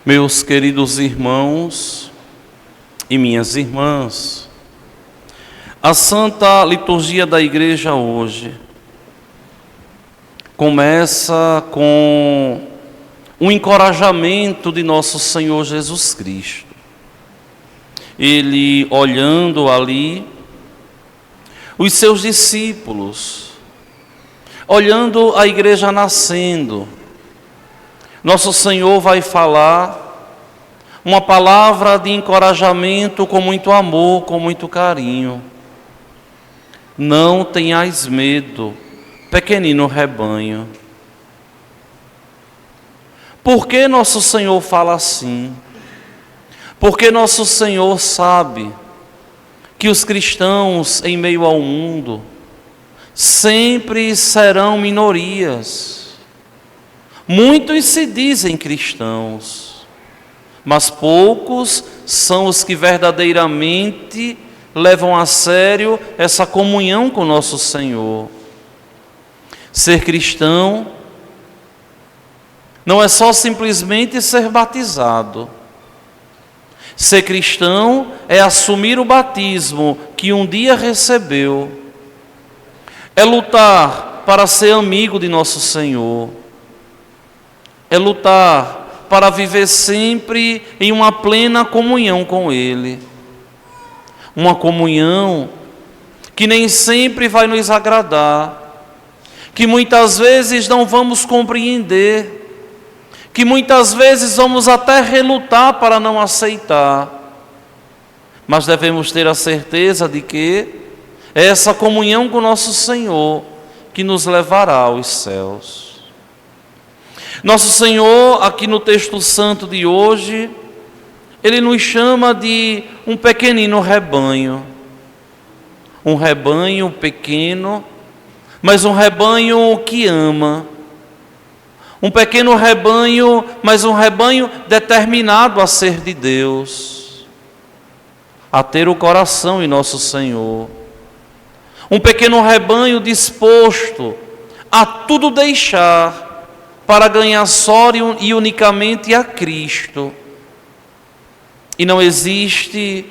Meus queridos irmãos e minhas irmãs, a Santa Liturgia da Igreja hoje começa com um encorajamento de nosso Senhor Jesus Cristo. Ele olhando ali os seus discípulos, olhando a igreja nascendo, nosso Senhor vai falar uma palavra de encorajamento com muito amor, com muito carinho. Não tenhais medo, pequenino rebanho. Por que nosso Senhor fala assim? Porque nosso Senhor sabe que os cristãos em meio ao mundo sempre serão minorias. Muitos se dizem cristãos, mas poucos são os que verdadeiramente levam a sério essa comunhão com nosso Senhor. Ser cristão não é só simplesmente ser batizado. Ser cristão é assumir o batismo que um dia recebeu. É lutar para ser amigo de nosso Senhor. É lutar para viver sempre em uma plena comunhão com Ele. Uma comunhão que nem sempre vai nos agradar, que muitas vezes não vamos compreender, que muitas vezes vamos até relutar para não aceitar. Mas devemos ter a certeza de que é essa comunhão com nosso Senhor que nos levará aos céus. Nosso Senhor, aqui no texto santo de hoje, Ele nos chama de um pequenino rebanho. Um rebanho pequeno, mas um rebanho que ama. Um pequeno rebanho, mas um rebanho determinado a ser de Deus, a ter o coração em nosso Senhor. Um pequeno rebanho disposto a tudo deixar para ganhar só e unicamente a Cristo. E não existe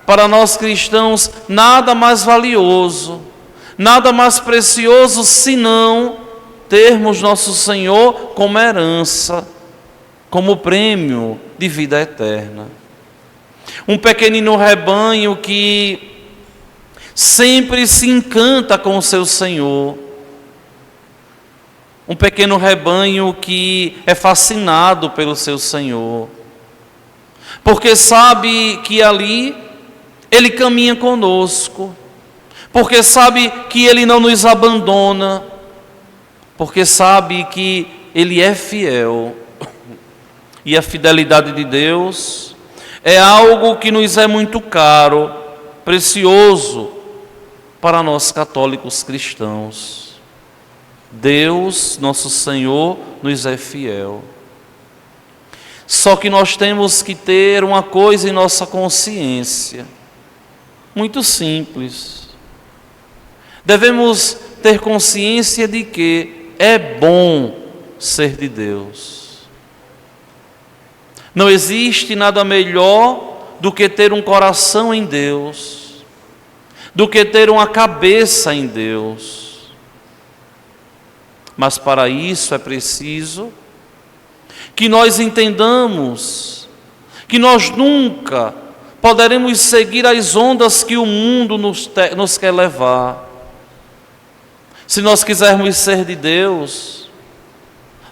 para nós cristãos nada mais valioso, nada mais precioso senão termos nosso Senhor como herança, como prêmio de vida eterna. Um pequenino rebanho que sempre se encanta com o seu Senhor. Um pequeno rebanho que é fascinado pelo seu Senhor, porque sabe que ali Ele caminha conosco, porque sabe que Ele não nos abandona, porque sabe que Ele é fiel. E a fidelidade de Deus é algo que nos é muito caro, precioso para nós católicos cristãos. Deus, nosso Senhor, nos é fiel. Só que nós temos que ter uma coisa em nossa consciência, muito simples. Devemos ter consciência de que é bom ser de Deus. Não existe nada melhor do que ter um coração em Deus, do que ter uma cabeça em Deus. Mas para isso é preciso que nós entendamos que nós nunca poderemos seguir as ondas que o mundo nos quer levar. Se nós quisermos ser de Deus,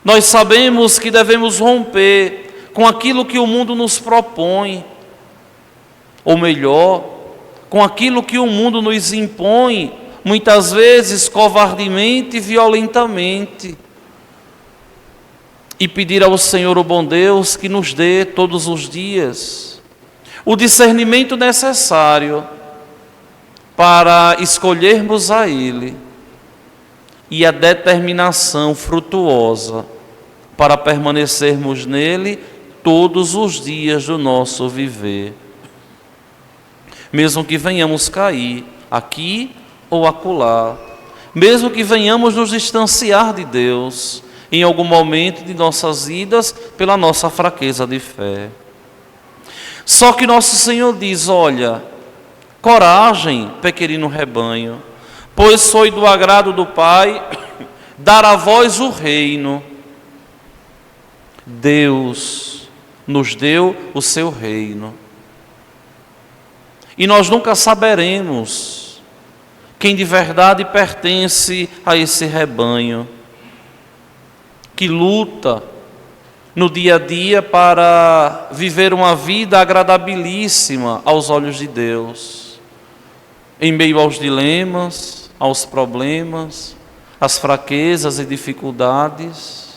nós sabemos que devemos romper com aquilo que o mundo nos propõe, ou melhor, com aquilo que o mundo nos impõe, muitas vezes covardemente e violentamente, e pedir ao Senhor, o bom Deus, que nos dê todos os dias o discernimento necessário para escolhermos a Ele e a determinação frutuosa para permanecermos nele todos os dias do nosso viver. Mesmo que venhamos cair aqui ou acolá, mesmo que venhamos nos distanciar de Deus, em algum momento de nossas vidas pela nossa fraqueza de fé. Só que nosso Senhor diz: olha, coragem, pequenino rebanho, pois foi do agrado do Pai dar a vós o reino. Deus nos deu o seu reino. E nós nunca saberemos quem de verdade pertence a esse rebanho, que luta no dia a dia para viver uma vida agradabilíssima aos olhos de Deus, em meio aos dilemas, aos problemas, às fraquezas e dificuldades,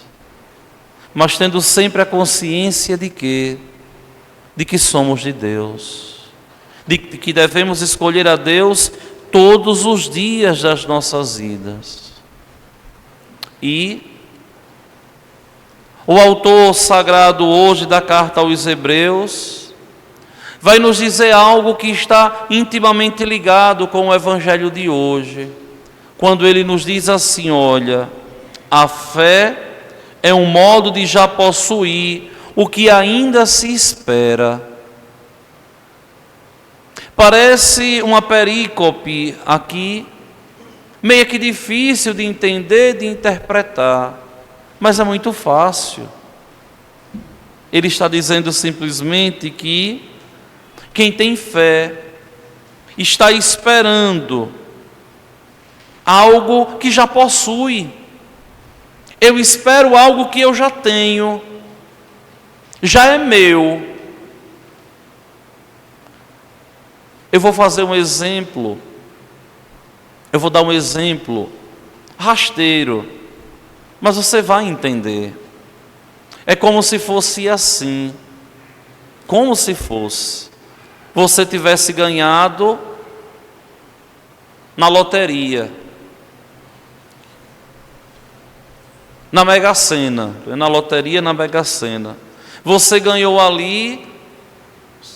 mas tendo sempre a consciência de que somos de Deus, de que devemos escolher a Deus todos os dias das nossas vidas. E o autor sagrado hoje da carta aos Hebreus vai nos dizer algo que está intimamente ligado com o evangelho de hoje, quando ele nos diz assim: olha, a fé é um modo de já possuir o que ainda se espera. Parece uma perícope aqui, meio que difícil de entender, de interpretar, mas é muito fácil. Ele está dizendo simplesmente que quem tem fé está esperando algo que já possui. Eu espero algo que eu já tenho, já é meu. Eu vou fazer um exemplo, eu vou dar um exemplo rasteiro, mas você vai entender. É como se fosse assim, como se fosse você tivesse ganhado na loteria, na Mega Sena, na loteria, na Mega Sena. Você ganhou ali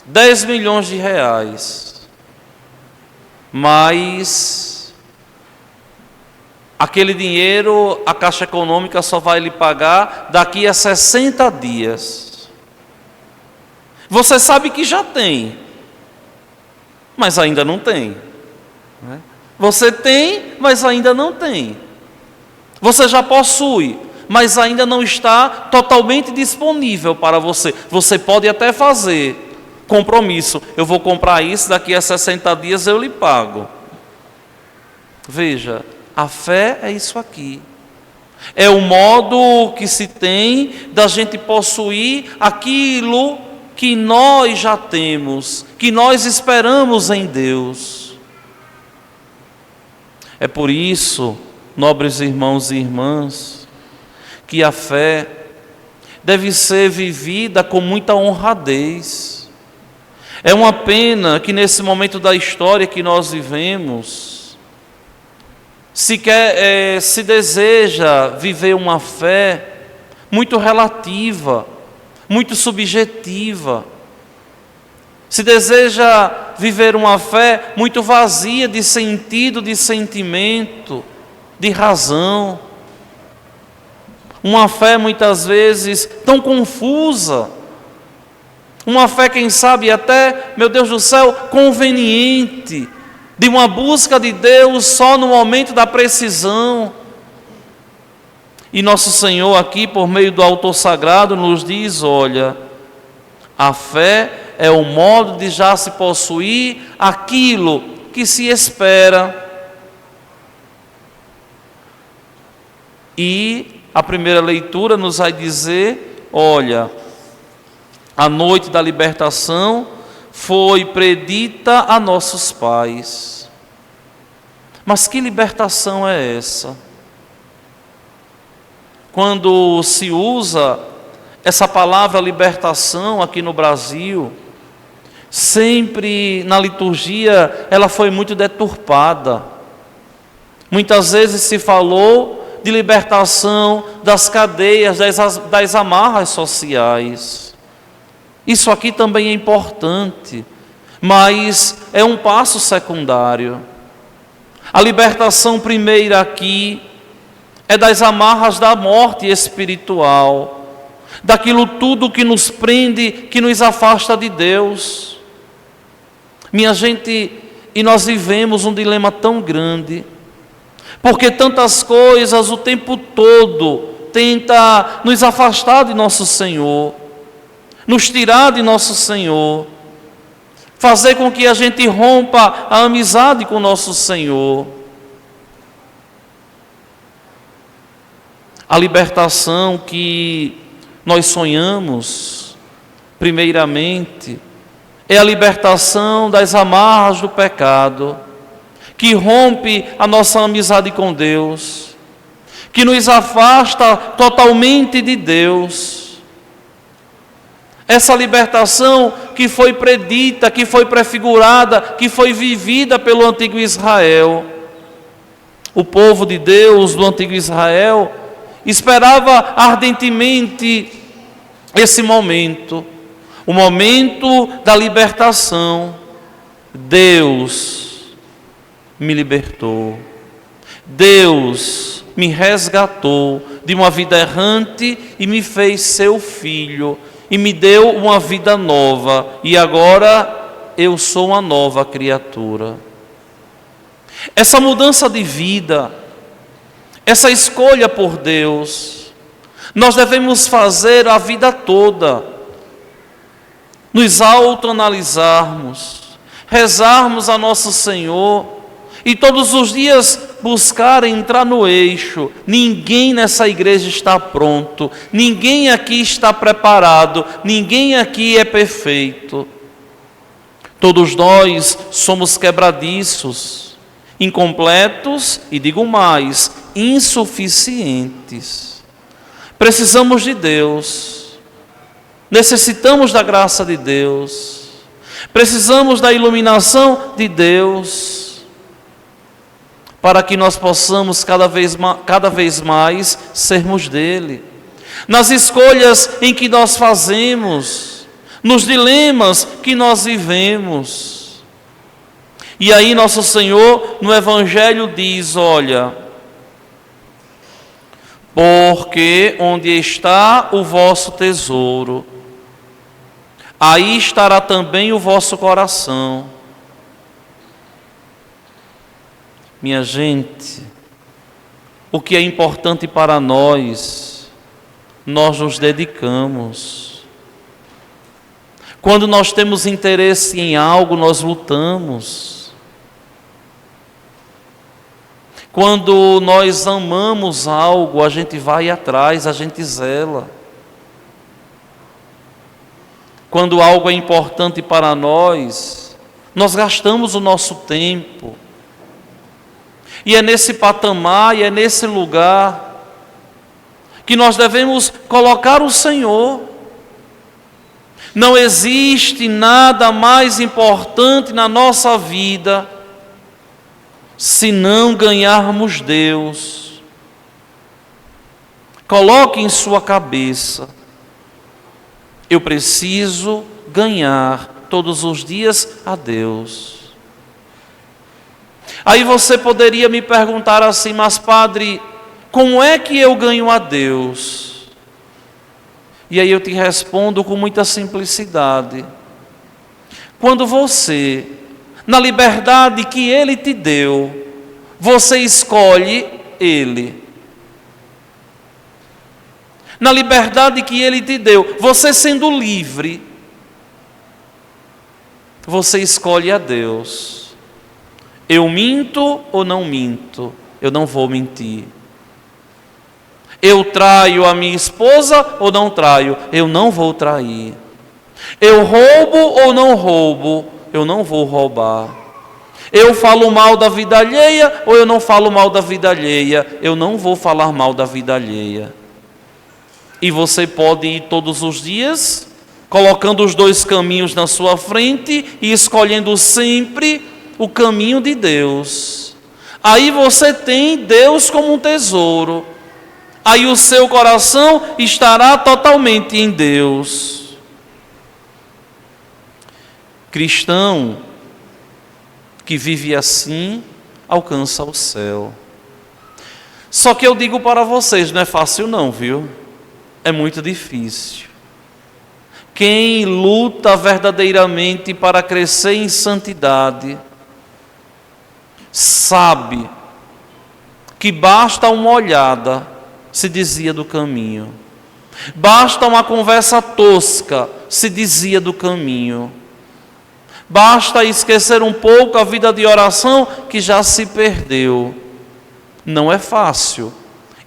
10 milhões de reais. Mas aquele dinheiro a Caixa Econômica só vai lhe pagar daqui a 60 dias. Você sabe que já tem, mas ainda não tem. Você tem, mas ainda não tem. Você já possui, mas ainda não está totalmente disponível para você. Você pode até fazer compromisso: eu vou comprar isso, daqui a 60 dias eu lhe pago. Veja, a fé é isso aqui. É o modo que se tem da gente possuir aquilo que nós já temos, que nós esperamos em Deus. É por isso, nobres irmãos e irmãs, que a fé deve ser vivida com muita honradez. É uma pena que nesse momento da história que nós vivemos, se deseja viver uma fé muito relativa, muito subjetiva. Se deseja viver uma fé muito vazia de sentido, de sentimento, de razão. Uma fé muitas vezes tão confusa. Uma fé, quem sabe, até, meu Deus do céu, conveniente, de uma busca de Deus só no momento da precisão. E nosso Senhor aqui, por meio do autor sagrado, nos diz: olha, a fé é o modo de já se possuir aquilo que se espera. E a primeira leitura nos vai dizer: olha, a noite da libertação foi predita a nossos pais. Mas que libertação é essa? Quando se usa essa palavra libertação aqui no Brasil, sempre na liturgia ela foi muito deturpada. Muitas vezes se falou de libertação das cadeias, das amarras sociais. Isso aqui também é importante, mas é um passo secundário. A libertação primeira aqui é das amarras da morte espiritual, daquilo tudo que nos prende, que nos afasta de Deus. Minha gente, e nós vivemos um dilema tão grande, porque tantas coisas o tempo todo tenta nos afastar de nosso Senhor, nos tirar de nosso Senhor, fazer com que a gente rompa a amizade com nosso Senhor. A libertação que nós sonhamos, primeiramente, é a libertação das amarras do pecado, que rompe a nossa amizade com Deus, que nos afasta totalmente de Deus. Essa libertação que foi predita, que foi prefigurada, que foi vivida pelo antigo Israel. O povo de Deus do antigo Israel esperava ardentemente esse momento, o momento da libertação. Deus me libertou, Deus me resgatou de uma vida errante e me fez seu filho, e me deu uma vida nova, e agora eu sou uma nova criatura. Essa mudança de vida, essa escolha por Deus, nós devemos fazer a vida toda, nos autoanalisarmos, rezarmos a nosso Senhor e todos os dias buscar entrar no eixo. Ninguém nessa igreja está pronto, ninguém aqui está preparado, ninguém aqui é perfeito. Todos nós somos quebradiços, incompletos e, digo mais, insuficientes. Precisamos de Deus, necessitamos da graça de Deus, precisamos da iluminação de Deus, para que nós possamos cada vez mais sermos dele. Nas escolhas em que nós fazemos, nos dilemas que nós vivemos. E aí nosso Senhor no Evangelho diz, olha, porque onde está o vosso tesouro, aí estará também o vosso coração. Minha gente, o que é importante para nós, nós nos dedicamos. Quando nós temos interesse em algo, nós lutamos. Quando nós amamos algo, a gente vai atrás, a gente zela. Quando algo é importante para nós, nós gastamos o nosso tempo. E é nesse patamar, e é nesse lugar, que nós devemos colocar o Senhor. Não existe nada mais importante na nossa vida, se não ganharmos Deus. Coloque em sua cabeça, eu preciso ganhar todos os dias a Deus. Aí você poderia me perguntar assim, mas padre, como é que eu ganho a Deus? E aí eu te respondo com muita simplicidade. Quando você, na liberdade que Ele te deu, você escolhe Ele. Na liberdade que Ele te deu, você sendo livre, você escolhe a Deus. Eu minto ou não minto? Eu não vou mentir. Eu traio a minha esposa ou não traio? Eu não vou trair. Eu roubo ou não roubo? Eu não vou roubar. Eu falo mal da vida alheia ou eu não falo mal da vida alheia? Eu não vou falar mal da vida alheia. E você pode ir todos os dias, colocando os dois caminhos na sua frente e escolhendo sempre o caminho de Deus. Aí você tem Deus como um tesouro. Aí o seu coração estará totalmente em Deus. Cristão que vive assim, alcança o céu. Só que eu digo para vocês, não é fácil não, viu? É muito difícil. Quem luta verdadeiramente para crescer em santidade, sabe que basta uma olhada, se dizia do caminho. Basta uma conversa tosca, se dizia do caminho. Basta esquecer um pouco a vida de oração que já se perdeu. Não é fácil.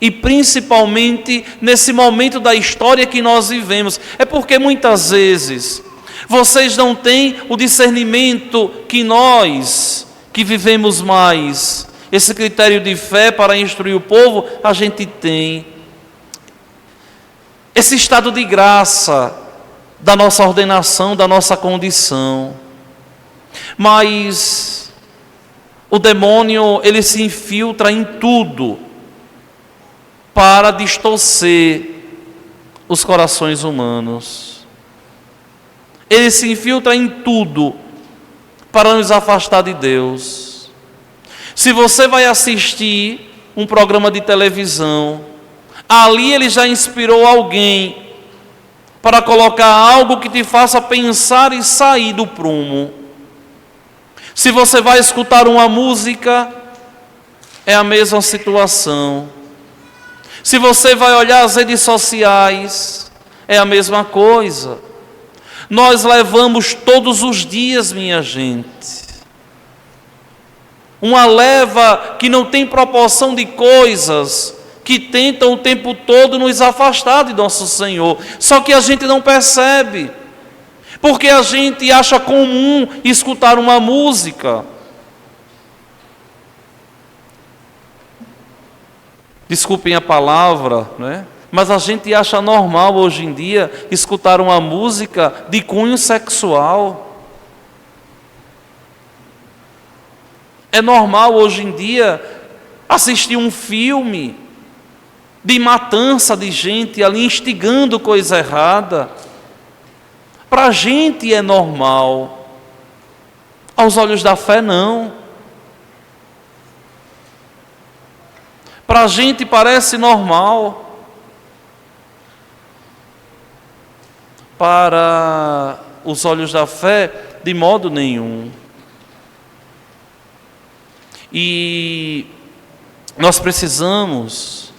E principalmente nesse momento da história que nós vivemos. É porque muitas vezes vocês não têm o discernimento que nós, que vivemos mais, esse critério de fé para instruir o povo, a gente tem. Esse estado de graça da nossa ordenação, da nossa condição. Mas o demônio, ele se infiltra em tudo para distorcer os corações humanos. Ele se infiltra em tudo para nos afastar de Deus. Se você vai assistir um programa de televisão, ali ele já inspirou alguém para colocar algo que te faça pensar e sair do prumo. Se você vai escutar uma música, é a mesma situação. Se você vai olhar as redes sociais, é a mesma coisa. Nós levamos todos os dias, minha gente, uma leva que não tem proporção de coisas que tentam o tempo todo nos afastar de nosso Senhor. Só que a gente não percebe, porque a gente acha comum escutar uma música. Desculpem a palavra, né? Mas a gente acha normal hoje em dia escutar uma música de cunho sexual. É normal hoje em dia assistir um filme de matança de gente ali instigando coisa errada. Para a gente é normal. Aos olhos da fé, não. Para a gente parece normal. Para os olhos da fé, de modo nenhum. E nós precisamos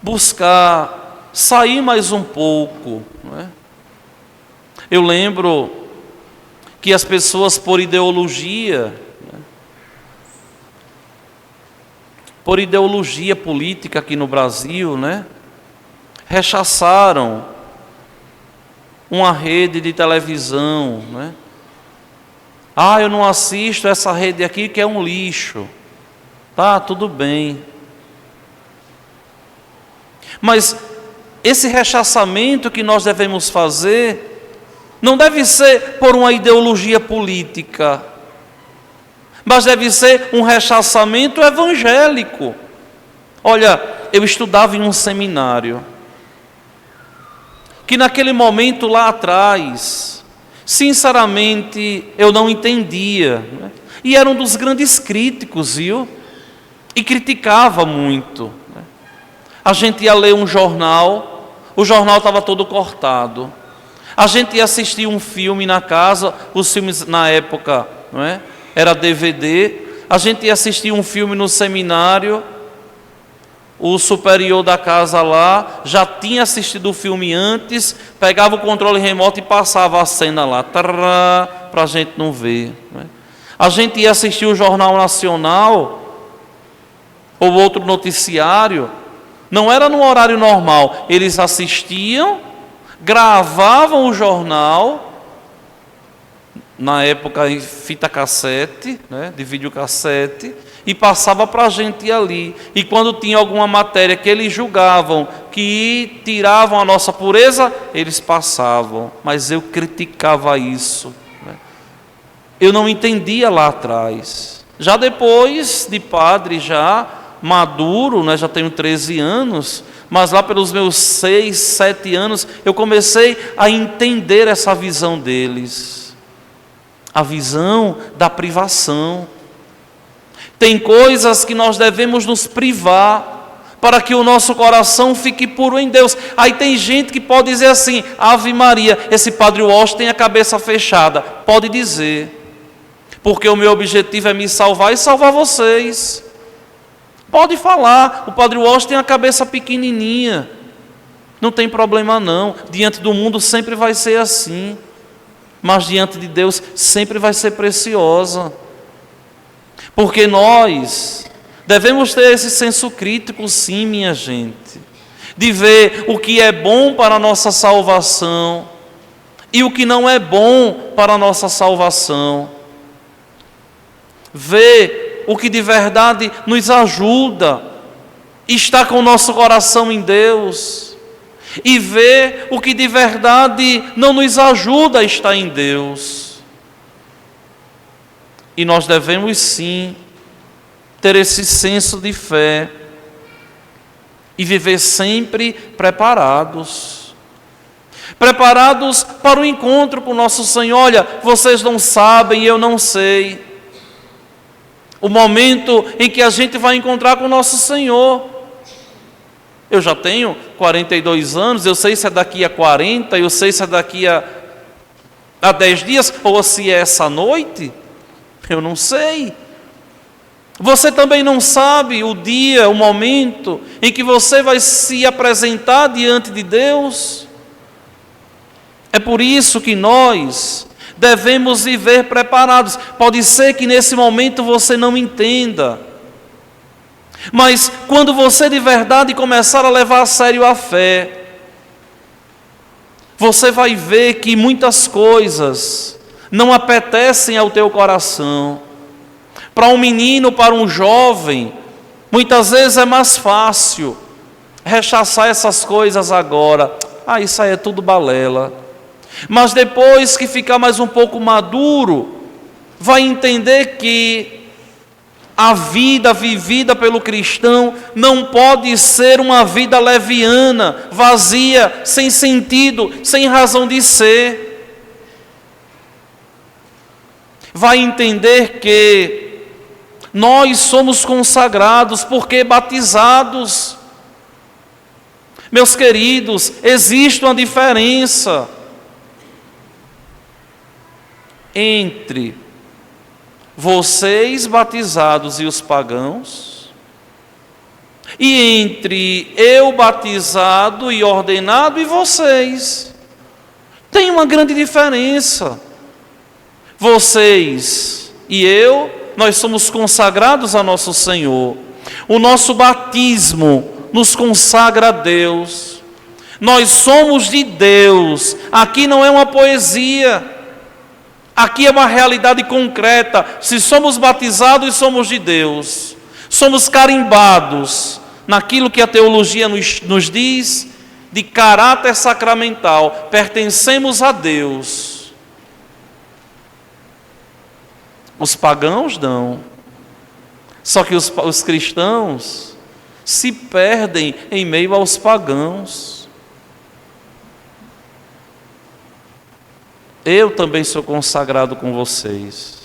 buscar sair mais um pouco, não é? Eu lembro que as pessoas, por ideologia política aqui no Brasil, né, rechaçaram uma rede de televisão, né? Eu não assisto essa rede aqui que é um lixo. Tá, tudo bem. Mas esse rechaçamento que nós devemos fazer não deve ser por uma ideologia política, mas deve ser um rechaçamento evangélico. Olha, eu estudava em um seminário que naquele momento lá atrás, sinceramente, eu não entendia, né? E era um dos grandes críticos, viu? E criticava muito, né? A gente ia ler um jornal, o jornal estava todo cortado. A gente ia assistir um filme na casa, os filmes na época, não é? Era DVD. A gente ia assistir um filme no seminário, o superior da casa lá já tinha assistido o filme antes, pegava o controle remoto e passava a cena lá, para a gente não ver, né? A gente ia assistir o Jornal Nacional ou outro noticiário, não era no horário normal, eles assistiam, gravavam o jornal, na época em fita cassete, né, de videocassete, e passava para a gente ali. E quando tinha alguma matéria que eles julgavam que tiravam a nossa pureza, eles passavam. Mas eu criticava isso, né? Eu não entendia lá atrás. Já depois de padre, já maduro, né, já tenho 13 anos, mas lá pelos meus 6, 7 anos, eu comecei a entender essa visão deles. A visão da privação. Tem coisas que nós devemos nos privar para que o nosso coração fique puro em Deus. Aí tem gente que pode dizer assim: Ave Maria, esse Padre Walsh tem a cabeça fechada. Pode dizer, porque o meu objetivo é me salvar e salvar vocês. Pode falar, o Padre Walsh tem a cabeça pequenininha. Não tem problema não, diante do mundo sempre vai ser assim, mas diante de Deus sempre vai ser preciosa. Porque nós devemos ter esse senso crítico, sim, minha gente, de ver o que é bom para a nossa salvação e o que não é bom para a nossa salvação. Ver o que de verdade nos ajuda, está com o nosso coração em Deus, e ver o que de verdade não nos ajuda a estar em Deus. E nós devemos sim ter esse senso de fé e viver sempre preparados para o encontro com o nosso Senhor. Olha, vocês não sabem, eu não sei o momento em que a gente vai encontrar com o nosso Senhor. Eu já tenho 42 anos, eu sei se é daqui a 40, eu sei se é daqui a 10 dias, ou se é essa noite, eu não sei. Você também não sabe o dia, o momento em que você vai se apresentar diante de Deus. É por isso que nós devemos viver preparados. Pode ser que nesse momento você não entenda, mas quando você de verdade começar a levar a sério a fé, você vai ver que muitas coisas não apetecem ao teu coração. Para um menino, para um jovem, muitas vezes é mais fácil rechaçar essas coisas agora. Isso aí é tudo balela. Mas depois que ficar mais um pouco maduro, vai entender que a vida vivida pelo cristão não pode ser uma vida leviana, vazia, sem sentido, sem razão de ser. Vai entender que nós somos consagrados porque batizados. Meus queridos, existe uma diferença entre vocês batizados e os pagãos, e entre eu batizado e ordenado e vocês. Tem uma grande diferença. Vocês e eu, nós somos consagrados a nosso Senhor. O nosso batismo nos consagra a Deus. Nós somos de Deus. Aqui não é uma poesia. Aqui é uma realidade concreta. Se somos batizados, somos de Deus. Somos carimbados naquilo que a teologia nos diz de caráter sacramental. Pertencemos a Deus. Os pagãos não. Só que os cristãos se perdem em meio aos pagãos. Eu também sou consagrado com vocês,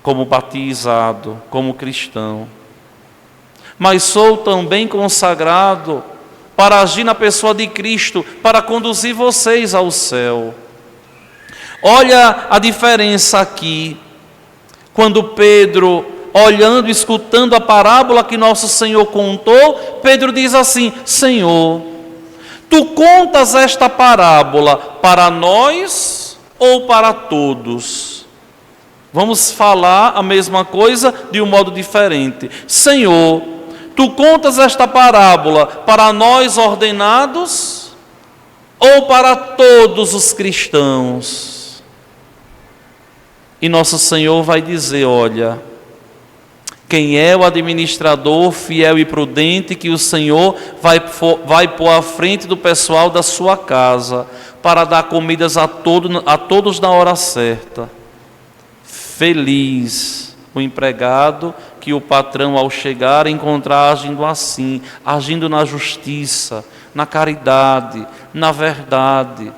como batizado, como cristão. Mas sou também consagrado para agir na pessoa de Cristo, para conduzir vocês ao céu. Olha a diferença aqui, quando Pedro, olhando e escutando a parábola que nosso Senhor contou, Pedro diz assim: Senhor, Tu contas esta parábola para nós ou para todos? Vamos falar a mesma coisa de um modo diferente. Senhor, Tu contas esta parábola para nós ordenados ou para todos os cristãos? E nosso Senhor vai dizer: olha, quem é o administrador fiel e prudente que o Senhor vai pôr à frente do pessoal da sua casa para dar comidas a todos na hora certa? Feliz o empregado que o patrão, ao chegar, encontrar agindo assim, agindo na justiça, na caridade, na verdade,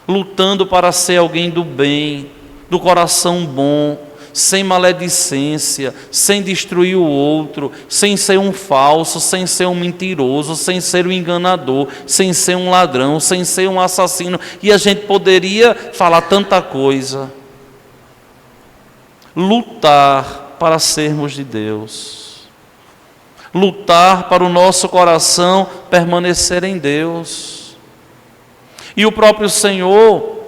lutando para ser alguém do bem, do coração bom, sem maledicência, sem destruir o outro, sem ser um falso, sem ser um mentiroso, sem ser um enganador, sem ser um ladrão, sem ser um assassino. E a gente poderia falar tanta coisa. Lutar para sermos de Deus. Lutar para o nosso coração permanecer em Deus. E o próprio Senhor,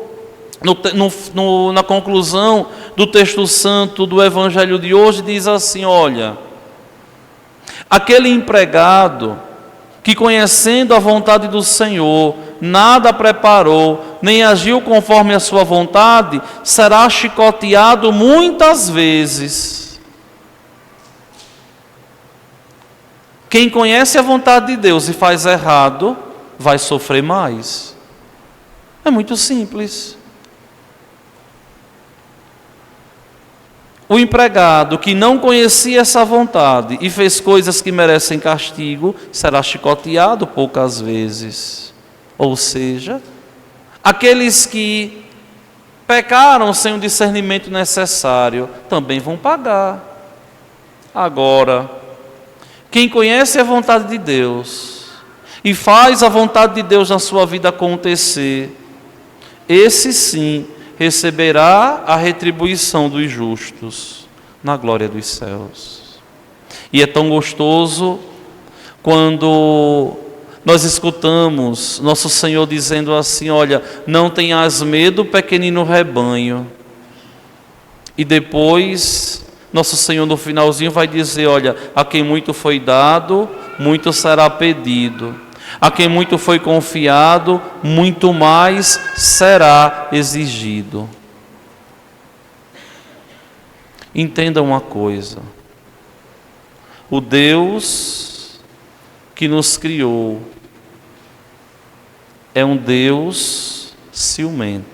na conclusão do texto santo do Evangelho de hoje, diz assim: olha, aquele empregado que, conhecendo a vontade do Senhor, nada preparou, nem agiu conforme a sua vontade, será chicoteado muitas vezes. Quem conhece a vontade de Deus e faz errado, vai sofrer mais. É muito simples. O empregado que não conhecia essa vontade e fez coisas que merecem castigo, será chicoteado poucas vezes. Ou seja, aqueles que pecaram sem o discernimento necessário, também vão pagar. Agora, quem conhece a vontade de Deus e faz a vontade de Deus na sua vida acontecer, esse sim receberá a retribuição dos justos na glória dos céus. E é tão gostoso quando nós escutamos nosso Senhor dizendo assim: olha, não tenhas medo, pequenino rebanho. E depois nosso Senhor no finalzinho vai dizer: olha, a quem muito foi dado, muito será pedido. A quem muito foi confiado, muito mais será exigido. Entenda uma coisa: o Deus que nos criou é um Deus ciumento.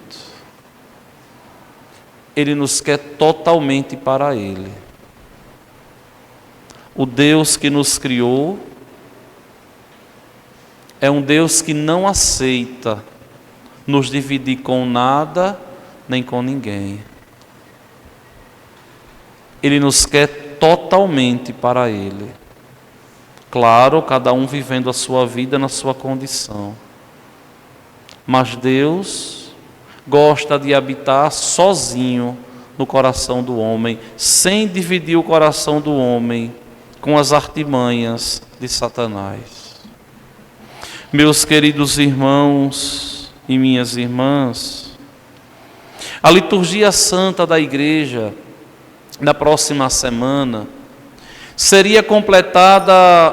Ele nos quer totalmente para Ele. O Deus que nos criou é um Deus que não aceita nos dividir com nada, nem com ninguém. Ele nos quer totalmente para Ele. Claro, cada um vivendo a sua vida na sua condição. Mas Deus gosta de habitar sozinho no coração do homem, sem dividir o coração do homem com as artimanhas de Satanás. Meus queridos irmãos e minhas irmãs, a liturgia santa da igreja, na próxima semana, seria completada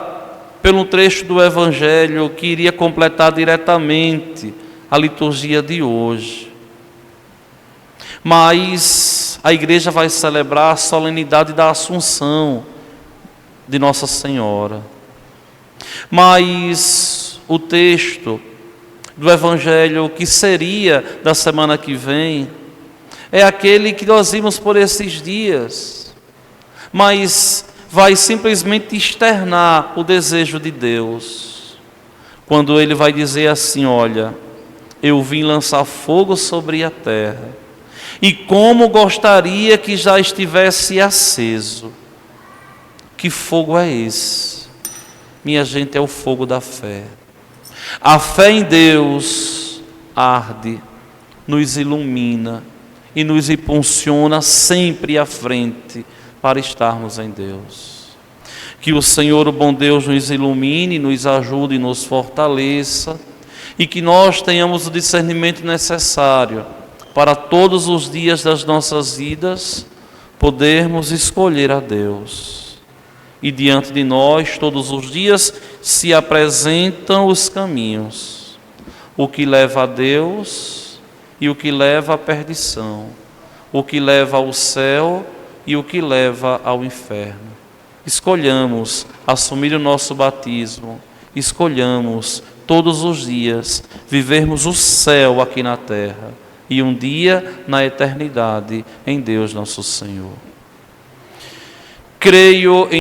pelo trecho do Evangelho que iria completar diretamente a liturgia de hoje. Mas a igreja vai celebrar a solenidade da Assunção de Nossa Senhora. Mas o texto do Evangelho que seria da semana que vem é aquele que nós vimos por esses dias, mas vai simplesmente externar o desejo de Deus, quando Ele vai dizer assim: olha, eu vim lançar fogo sobre a terra, e como gostaria que já estivesse aceso. Que fogo é esse? Minha gente, é o fogo da fé. A fé em Deus arde, nos ilumina e nos impulsiona sempre à frente para estarmos em Deus. Que o Senhor, o bom Deus, nos ilumine, nos ajude e nos fortaleça, e que nós tenhamos o discernimento necessário para todos os dias das nossas vidas podermos escolher a Deus. E diante de nós, todos os dias, se apresentam os caminhos, o que leva a Deus e o que leva à perdição, o que leva ao céu e o que leva ao inferno. Escolhamos assumir o nosso batismo, escolhamos todos os dias vivermos o céu aqui na terra e um dia na eternidade em Deus nosso Senhor. Creio em